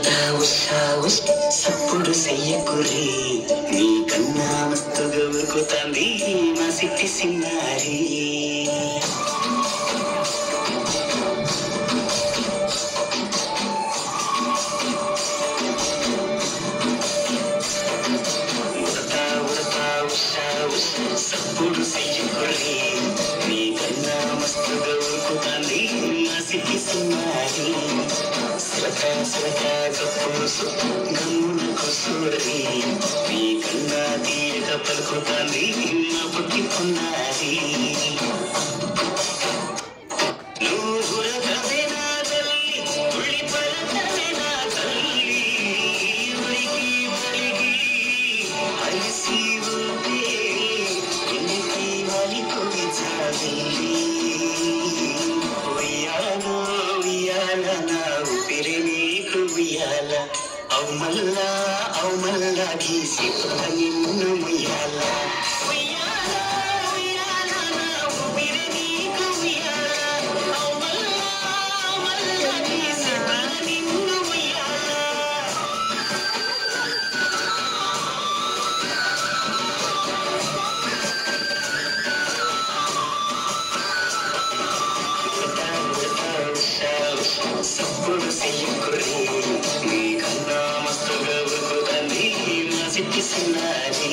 ఉరతా ఉషా ఉష్ సప్పుడు చెయ్యకుర్రి నీ కన్నా మస్తుగా ఉరుకుతాంది మా సిట్టి సిన్నారి సప్పుడు చెయ్యకుర్రి నీ కన్నా మస్తుగా ఉరుకుతాంది మా సిట్టి సిన్నారి సలక సలక కప్పుసు గమ్మున కుసూరి నీ కన్నా తీయక పలుకుతాంది మా పుట్టి పొన్నారి au malla gisi tani munnu muyala uyala uyala na upire ni ku uyala au malla gisi tani munnu muyala sabur sayukuri ni kanna mastuga urukutandi ma sitti sinari